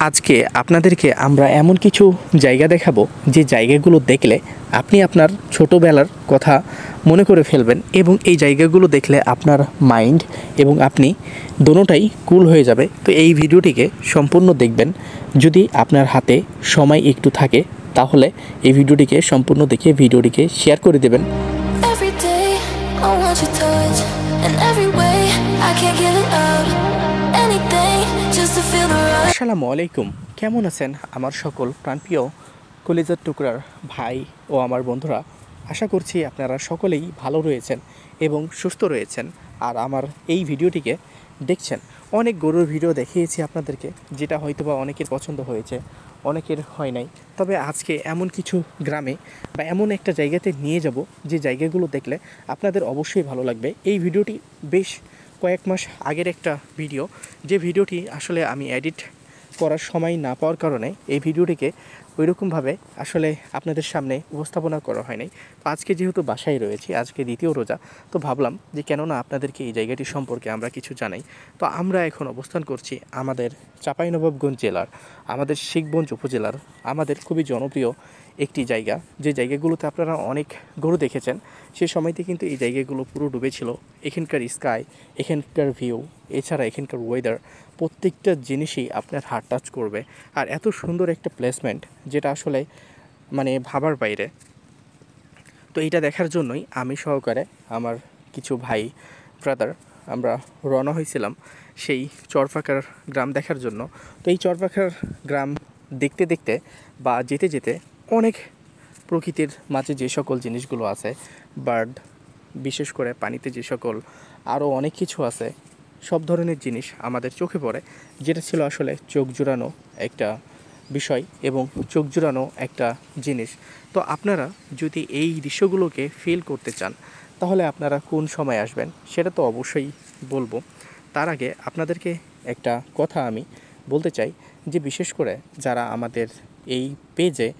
আজকে আপনাদেরকে আমরা এমন কিছু জায়গা দেখাবো যে জায়গাগুলো দেখলে আপনি আপনার ছোটোবেলার কথা মনে করে ফেলবেন এবং এই জায়গাগুলো দেখলে আপনার মাইন্ড এবং আপনি দোনোটাই কুল হয়ে যাবে। তো এই ভিডিওটিকে সম্পূর্ণ দেখবেন। যদি আপনার হাতে সময় একটু থাকে তাহলে এই ভিডিওটিকে সম্পূর্ণ দেখে ভিডিওটিকে শেয়ার করে দেবেন। Every day I want your touch, and every way I can't give it up. Anything just to feel the rush. আসসালামু আলাইকুম, কেমন আছেন আমার সকল প্রাণপ্রিয় কলিজার টুকরার ভাই ও আমার বন্ধুরা? আশা করছি আপনারা সকলেই ভালো রয়েছেন এবং সুস্থ রয়েছেন। আর আমার এই ভিডিওটিকে দেখছেন। অনেক গরুর ভিডিও দেখিয়েছি আপনাদেরকে, যেটা হয়তোবা অনেকের পছন্দ হয়েছে, অনেকের হয় নাই। তবে আজকে এমন কিছু গ্রামে বা এমন একটা জায়গাতে নিয়ে যাব যে জায়গাগুলো দেখলে আপনাদের অবশ্যই ভালো লাগবে। এই ভিডিওটি বেশ কয়েক মাস আগের একটা ভিডিও, যে ভিডিওটি আসলে আমি এডিট করার সময় না পাওয়ার কারণে এই ভিডিওটিকে ওইরকমভাবে আসলে আপনাদের সামনে উপস্থাপনা করা হয় নাই। তো আজকে যেহেতু বাসায় রয়েছি, আজকে দ্বিতীয় রোজা, তো ভাবলাম যে কেননা আপনাদেরকে এই জায়গাটি সম্পর্কে আমরা কিছু জানাই। তো আমরা এখন অবস্থান করছি আমাদের চাঁপাইনবাবগঞ্জ জেলার, আমাদের শিখগঞ্জ উপজেলার, আমাদের খুবই জনপ্রিয় একটি জায়গা, যে জায়গাগুলোতে আপনারা অনেক গরু দেখেছেন। সে সময়তে কিন্তু এই জায়গাগুলো পুরো ডুবেছিল। এখানকার স্কাই, এখানকার ভিউ, এছাড়া এখানকার ওয়েদার, প্রত্যেকটা জিনিসই আপনার হার্ট টাচ করবে। আর এত সুন্দর একটা প্লেসমেন্ট, যেটা আসলে মানে ভাবার বাইরে। তো এইটা দেখার জন্যই আমি সহকারে আমার কিছু ভাই ব্রাদার আমরা রওনা হয়েছিলাম সেই চরপাকার গ্রাম দেখার জন্য। তো এই চরপাকার গ্রাম দেখতে দেখতে বা যেতে যেতে অনেক প্রকৃতির মাঝে যে সকল জিনিসগুলো আছে, বার্ড, বিশেষ করে পানিতে যে সকল আরও অনেক কিছু আছে, সব ধরনের জিনিস আমাদের চোখে পড়ে, যেটা ছিল আসলে চোখ জুড়ানো একটা বিষয় এবং চোখ জুড়ানো একটা জিনিস। তো আপনারা যদি এই দৃশ্যগুলোকে ফিল করতে চান তাহলে আপনারা কোন সময় আসবেন সেটা তো অবশ্যই বলবো। তার আগে আপনাদেরকে একটা কথা আমি বলতে চাই, যে বিশেষ করে যারা আমাদের এই পেজে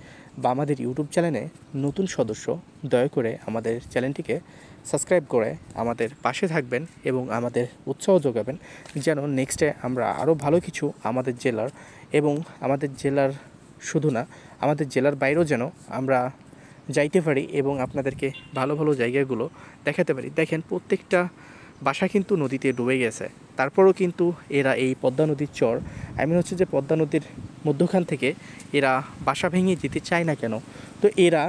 বা আমাদের ইউটিউব চ্যানেলে নতুন সদস্য, দয়া করে আমাদের চ্যানেলটিকে সাবস্ক্রাইব করে আমাদের পাশে থাকবেন এবং আমাদের উৎসাহ যোগাবেন, যেন নেক্সটে আমরা আরও ভালো কিছু আমাদের জেলার এবং আমাদের জেলার শুধু না, আমাদের জেলার বাইরেও যেন আমরা যাইতে পারি এবং আপনাদেরকে ভালো ভালো জায়গাগুলো দেখাতে পারি। দেখেন, প্রত্যেকটা বাসা কিন্তু নদীতে ডুবে গেছে, তারপরও কিন্তু এরা এই পদ্মা নদীর চর, হচ্ছে যে পদ্মা নদীর মধ্যখান থেকে এরা বাসা ভেঙে যেতে চায় না কেন? তো এরা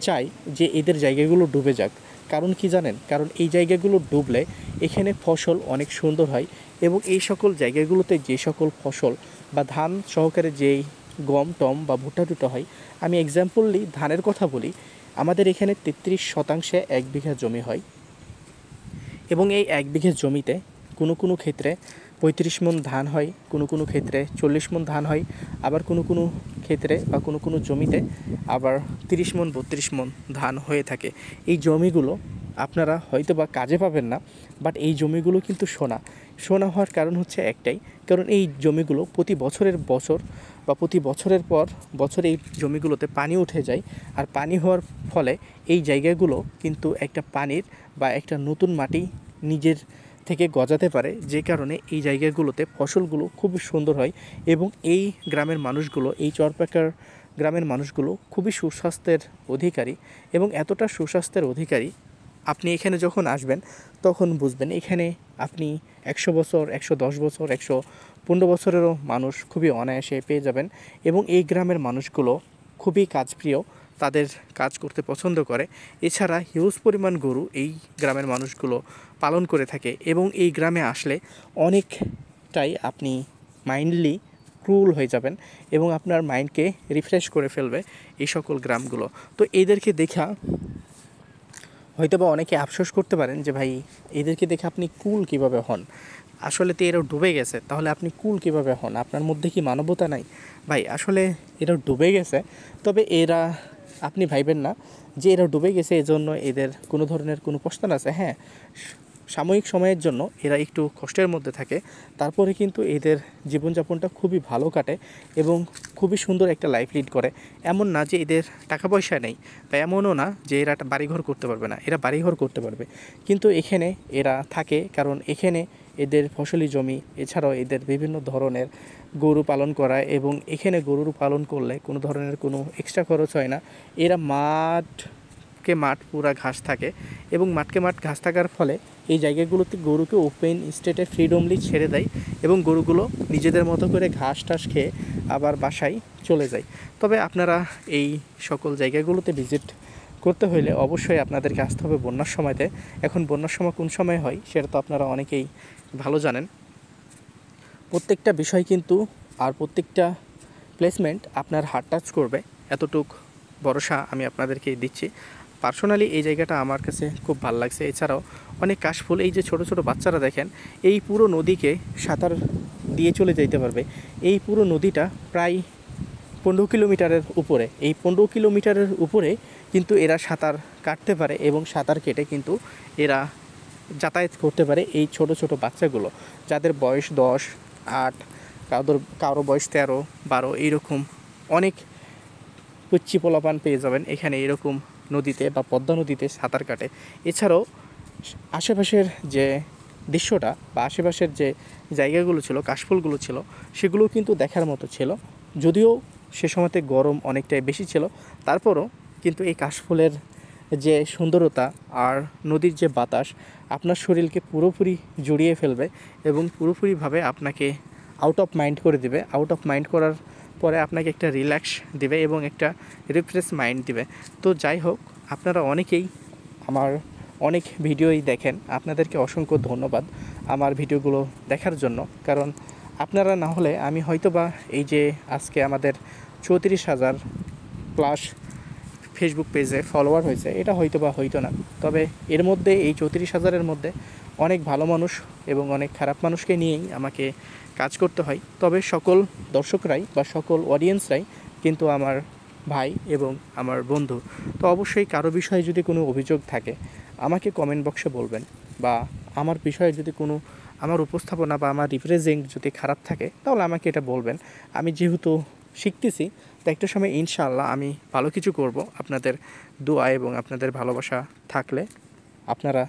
চায় যে এদের জায়গাগুলো ডুবে যাক। কারণ কি জানেন? কারণ এই জায়গাগুলো ডুবলে এখানে ফসল অনেক সুন্দর হয় এবং এই সকল জায়গাগুলোতে যে সকল ফসল বা ধান সহকারে যেই গম টম বা ভুট্টা টুটা হয়, আমি এক্সাম্পললি ধানের কথা বলি, আমাদের এখানে 33% 1 বিঘা জমি হয় এবং এই 1 বিঘা জমিতে কোনো কোনো ক্ষেত্রে 35 মণ ধান হয়, কোনো কোনো ক্ষেত্রে 40 মণ ধান হয়, আবার কোনো কোনো ক্ষেত্রে বা কোনো কোনো জমিতে আবার 30 মণ 32 মণ ধান হয়ে থাকে। এই জমিগুলো আপনারা হয়তো বা কাজে পাবেন না, বাট এই জমিগুলো কিন্তু সোনা হওয়ার কারণ হচ্ছে একটাই, কারণ এই জমিগুলো প্রতি বছরের বছর বা প্রতি বছরের পর বছর এই জমিগুলোতে পানি উঠে যায়। আর পানি হওয়ার ফলে এই জায়গাগুলো কিন্তু একটা পানির বা একটা নতুন মাটি নিজের থেকে গজাতে পারে, যে কারণে এই জায়গাগুলোতে ফসলগুলো খুবই সুন্দর হয় এবং এই গ্রামের মানুষগুলো, এই চরপাকার গ্রামের মানুষগুলো খুবই সুস্বাস্থ্যের অধিকারী এবং এতটা সুস্বাস্থ্যের অধিকারী, আপনি এখানে যখন আসবেন তখন বুঝবেন। এখানে আপনি 100 বছর, 110 বছর, 115 বছরেরও মানুষ খুবই অনায়াসে পেয়ে যাবেন এবং এই গ্রামের মানুষগুলো খুবই কাজপ্রিয়, তাদের কাজ করতে পছন্দ করে। এছাড়া হিউজ পরিমাণ গরু এই গ্রামের মানুষগুলো পালন করে থাকে এবং এই গ্রামে আসলে অনেকটাই আপনি মাইন্ডলি ক্রুল হয়ে যাবেন এবং আপনার মাইন্ডকে রিফ্রেশ করে ফেলবে এই সকল গ্রামগুলো। তো এদেরকে দেখা হয়তো বা অনেকে আফসোস করতে পারেন যে ভাই, এদেরকে দেখে আপনি কুল কিভাবে হন? আসলে তো এরা ডুবে গেছে, তাহলে আপনি কুল কিভাবে হন? আপনার মধ্যে কি মানবতা নাই? ভাই, আসলে এরা ডুবে গেছে, তবে এরা, আপনি ভাইবেন না যে এরা ডুবে গেছে এজন্য এদের কোনো ধরনের কোনো প্রস্থান আছে। হ্যাঁ, সাময়িক সময়ের জন্য এরা একটু কষ্টের মধ্যে থাকে, তারপরে কিন্তু এদের জীবনযাপনটা খুবই ভালো কাটে এবং খুবই সুন্দর একটা লাইফ লিড করে। এমন না যে এদের টাকা পয়সা নেই, বা এমনও না যে এরা বাড়িঘর করতে পারবে না, এরা বাড়িঘর করতে পারবে, কিন্তু এখানে এরা থাকে কারণ এখানে এদের ফসলি জমি, এছাড়াও এদের বিভিন্ন ধরনের গরু পালন করা, এবং এখানে গরু পালন করলে কোনো ধরনের কোনো এক্সট্রা খরচ হয় না। এরা মাঠকে মাঠ পুরা ঘাস থাকে, এবং মাঠকে মাঠ ঘাস থাকার ফলে এই জায়গাগুলোতে গরুকে ওপেন স্টেটে ফ্রিডমলি ছেড়ে দেয়, এবং গরুগুলো নিজেদের মতো করে ঘাস টাস খেয়ে আবার বাসায় চলে যায়। তবে আপনারা এই সকল জায়গাগুলোতে ভিজিট করতে হলে অবশ্যই আপনাদেরকে আসতে হবে বন্যার সময়তে। এখন বন্যার সময় কোন সময় হয় সেটা তো আপনারা অনেকেই ভালো জানেন। প্রত্যেকটা বিষয় কিন্তু আর প্রত্যেকটা প্লেসমেন্ট আপনার হার্ট টাচ করবে, এতটুক ভরসা আমি আপনাদেরকে দিচ্ছি। পার্সোনালি এই জায়গাটা আমার কাছে খুব ভালো লাগছে। এছাড়াও অনেক কাশফুল, এই যে ছোট ছোট বাচ্চারা দেখেন, এই পুরো নদীকে সাঁতার দিয়ে চলে যেতে পারবে। এই পুরো নদীটা প্রায় 15 কিলোমিটারের উপরে, এই 15 কিলোমিটারের উপরে কিন্তু এরা সাঁতার কাটতে পারে, এবং সাঁতার কেটে কিন্তু এরা যাতায়াত করতে পারে। এই ছোট ছোট বাচ্চাগুলো যাদের বয়স 10, 8, কারো বয়স 13, 12, এইরকম অনেক পুচ্ছি পোলাপান পেয়ে যাবেন এখানে এরকম নদীতে বা পদ্মা নদীতে সাঁতার কাটে। এছাড়াও আশেপাশের যে দৃশ্যটা বা আশেপাশের যে জায়গাগুলো ছিল, কাশফুলগুলো ছিল, সেগুলো কিন্তু দেখার মতো ছিল। যদিও সে সময়তে গরম অনেকটাই বেশি ছিল, তারপরও কিন্তু এই কাশফুলের যে সুন্দরতা আর নদীর যে বাতাস আপনার শরীরকে পুরোপুরি জড়িয়ে ফেলবে, এবং পুরোপুরিভাবে আপনাকে আউট অফ মাইন্ড করে দিবে। আউট অফ মাইন্ড করার পরে আপনাকে একটা রিল্যাক্স দিবে এবং একটা রিফ্রেশ মাইন্ড দিবে। তো যাই হোক, আপনারা অনেকেই আমার অনেক ভিডিওই দেখেন, আপনাদেরকে অসংখ্য ধন্যবাদ আমার ভিডিওগুলো দেখার জন্য। কারণ আপনারা না হলে আমি হয়তোবা এই যে আজকে আমাদের 34,000 প্লাস ফেসবুক পেজে ফলোয়ার হয়েছে, এটা হয়তোবা হইতো না। তবে এর মধ্যে এই 34,000-এর মধ্যে অনেক ভালো মানুষ এবং অনেক খারাপ মানুষকে নিয়েই আমাকে কাজ করতে হয়। তবে সকল দর্শকরাই বা সকল অডিয়েন্সরাই কিন্তু আমার ভাই এবং আমার বন্ধু। তো অবশ্যই কারো বিষয়ে যদি কোনো অভিযোগ থাকে আমাকে কমেন্ট বক্সে বলবেন, বা আমার বিষয়ে যদি কোনো আমার উপস্থাপনা বা আমার রিপ্রেজেন্ট যদি খারাপ থাকে তাহলে আমাকে এটা বলবেন। আমি যেহেতু শিখতেছি, তো একটা সময় ইনশাআল্লাহ আমি ভালো কিছু করব। আপনাদের দোয়া এবং আপনাদের ভালোবাসা থাকলে আপনারা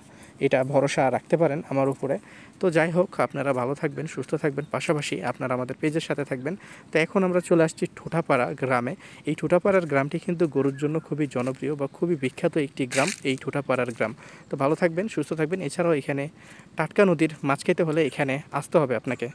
এটা ভরসা রাখতে পারেন আমার উপরে। তো যাই হোক, আপনারা ভালো থাকবেন, সুস্থ থাকবেন, পাশাপাশি আপনারা আমাদের পেজের সাথে থাকবেন। তো এখন আমরা চলে আসছি ঠোঁটাপাড়া গ্রামে। এই ঠোঁটাপাড়ার গ্রামটি কিন্তু গরুর জন্য খুবই জনপ্রিয় বা খুবই বিখ্যাত একটি গ্রাম, এই ঠোঁটাপাড়ার গ্রাম। তো ভালো থাকবেন, সুস্থ থাকবেন। এছাড়াও এখানে টাটকা নদীর মাছ খেতে হলে এখানে আসতে হবে আপনাকে।